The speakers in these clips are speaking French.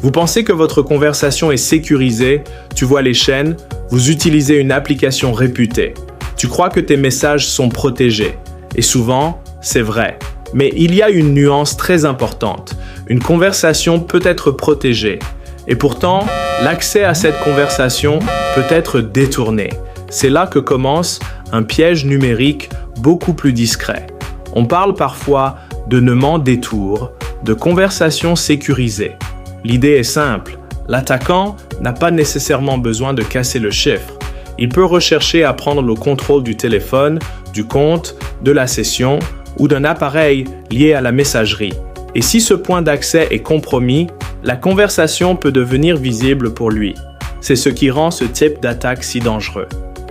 Vous pensez que votre conversation est sécurisée, tu vois les chaînes, vous utilisez une application réputée. Tu crois que tes messages sont protégés. Et souvent, c'est vrai. Mais il y a une nuance très importante. Une conversation peut être protégée. Et pourtant, l'accès à cette conversation peut être détourné. C'est là que commence un piège numérique beaucoup plus discret. On parle parfois de nœuds détour, de conversations sécurisées. L'idée est simple, l'attaquant n'a pas nécessairement besoin de casser le chiffre. Il peut rechercher à prendre le contrôle du téléphone, du compte, de la session ou d'un appareil lié à la messagerie. Et si ce point d'accès est compromis, la conversation peut devenir visible pour lui. C'est ce qui rend ce type d'attaque si dangereux.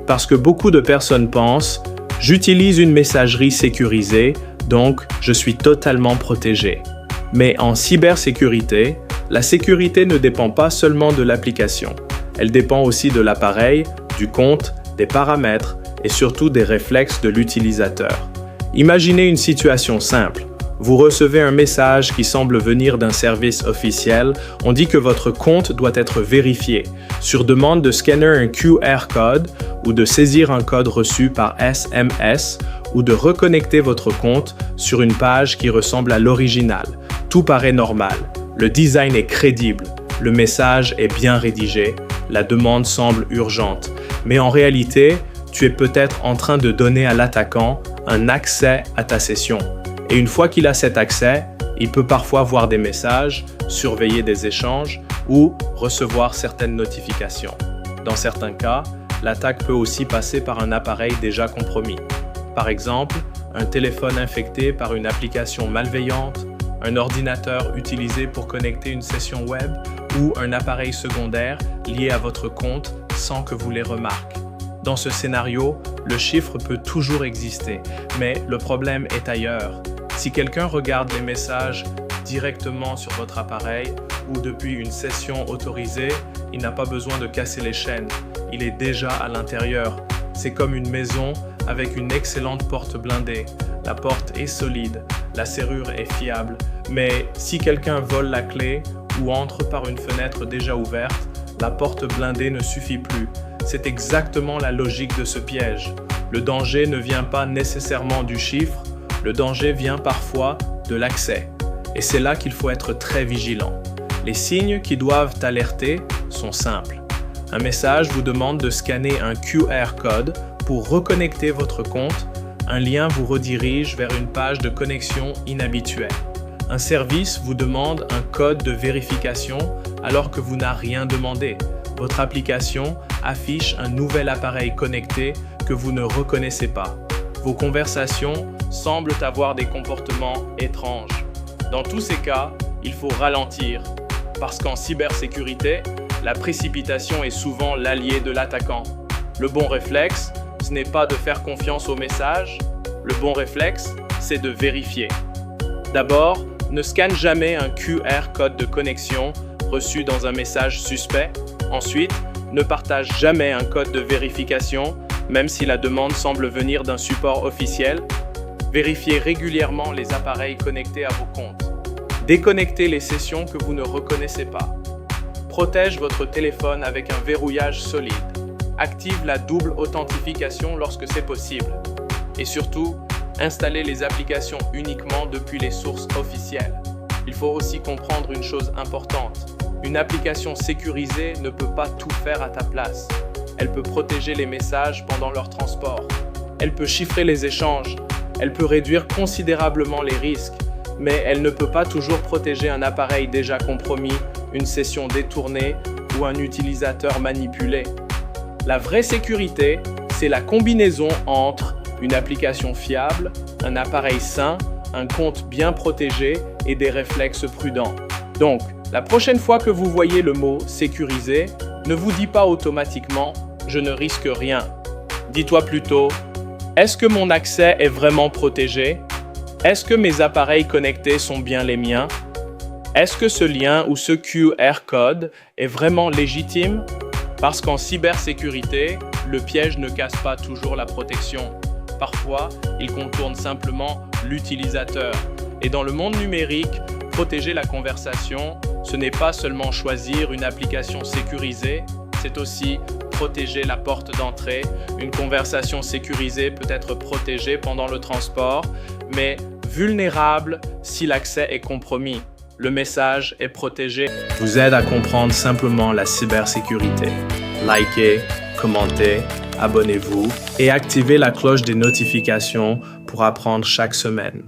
Parce que beaucoup de personnes pensent « J'utilise une messagerie sécurisée, donc je suis totalement protégé ». Mais en cybersécurité, la sécurité ne dépend pas seulement de l'application. Elle dépend aussi de l'appareil, du compte, des paramètres et surtout des réflexes de l'utilisateur. Imaginez une situation simple. Vous recevez un message qui semble venir d'un service officiel. On dit que votre compte doit être vérifié, sur demande de scanner un QR code ou de saisir un code reçu par SMS ou de reconnecter votre compte sur une page qui ressemble à l'original. Tout paraît normal. Le design est crédible. Le message est bien rédigé. La demande semble urgente. Mais en réalité, tu es peut-être en train de donner à l'attaquant un accès à ta session. Et une fois qu'il a cet accès, il peut parfois voir des messages, surveiller des échanges ou recevoir certaines notifications. Dans certains cas, l'attaque peut aussi passer par un appareil déjà compromis. Par exemple, un téléphone infecté par une application malveillante, un ordinateur utilisé pour connecter une session web ou un appareil secondaire lié à votre compte sans que vous les remarquiez. Dans ce scénario, le chiffre peut toujours exister, mais le problème est ailleurs. Si quelqu'un regarde les messages directement sur votre appareil ou depuis une session autorisée, il n'a pas besoin de casser les chaînes. Il est déjà à l'intérieur. C'est comme une maison avec une excellente porte blindée. La porte est solide, la serrure est fiable. Mais si quelqu'un vole la clé ou entre par une fenêtre déjà ouverte, la porte blindée ne suffit plus. C'est exactement la logique de ce piège. Le danger ne vient pas nécessairement du chiffre, le danger vient parfois de l'accès. Et c'est là qu'il faut être très vigilant. Les signes qui doivent t'alerter sont simples. Un message vous demande de scanner un QR code pour reconnecter votre compte. Un lien vous redirige vers une page de connexion inhabituelle. Un service vous demande un code de vérification alors que vous n'avez rien demandé. Votre application affiche un nouvel appareil connecté que vous ne reconnaissez pas. Vos conversations semblent avoir des comportements étranges. Dans tous ces cas, il faut ralentir, parce qu'en cybersécurité, la précipitation est souvent l'allié de l'attaquant. Le bon réflexe, ce n'est pas de faire confiance au message, le bon réflexe, c'est de vérifier. D'abord, ne scanne jamais un QR code de connexion reçu dans un message suspect. Ensuite, ne partage jamais un code de vérification, même si la demande semble venir d'un support officiel. Vérifiez régulièrement les appareils connectés à vos comptes. Déconnectez les sessions que vous ne reconnaissez pas. Protège votre téléphone avec un verrouillage solide. Active la double authentification lorsque c'est possible. Et surtout, installez les applications uniquement depuis les sources officielles. Il faut aussi comprendre une chose importante. Une application sécurisée ne peut pas tout faire à ta place. Elle peut protéger les messages pendant leur transport. Elle peut chiffrer les échanges. Elle peut réduire considérablement les risques. Mais elle ne peut pas toujours protéger un appareil déjà compromis, une session détournée ou un utilisateur manipulé. La vraie sécurité, c'est la combinaison entre une application fiable, un appareil sain, un compte bien protégé et des réflexes prudents. Donc, la prochaine fois que vous voyez le mot « sécurisé », ne vous dites pas automatiquement « je ne risque rien ». Dis-toi plutôt « est-ce que mon accès est vraiment protégé ? Est-ce que mes appareils connectés sont bien les miens ? Est-ce que ce lien ou ce QR code est vraiment légitime ? Parce qu'en cybersécurité, le piège ne casse pas toujours la protection. Parfois, il contourne simplement l'utilisateur. Et dans le monde numérique, protéger la conversation, Ce n'est pas seulement choisir une application sécurisée, c'est aussi protéger la porte d'entrée. Une conversation sécurisée peut être protégée pendant le transport, mais vulnérable si l'accès est compromis. Le message est protégé. Vous aide à comprendre simplement la cybersécurité. Likez, commentez, abonnez-vous et activez la cloche des notifications pour apprendre chaque semaine.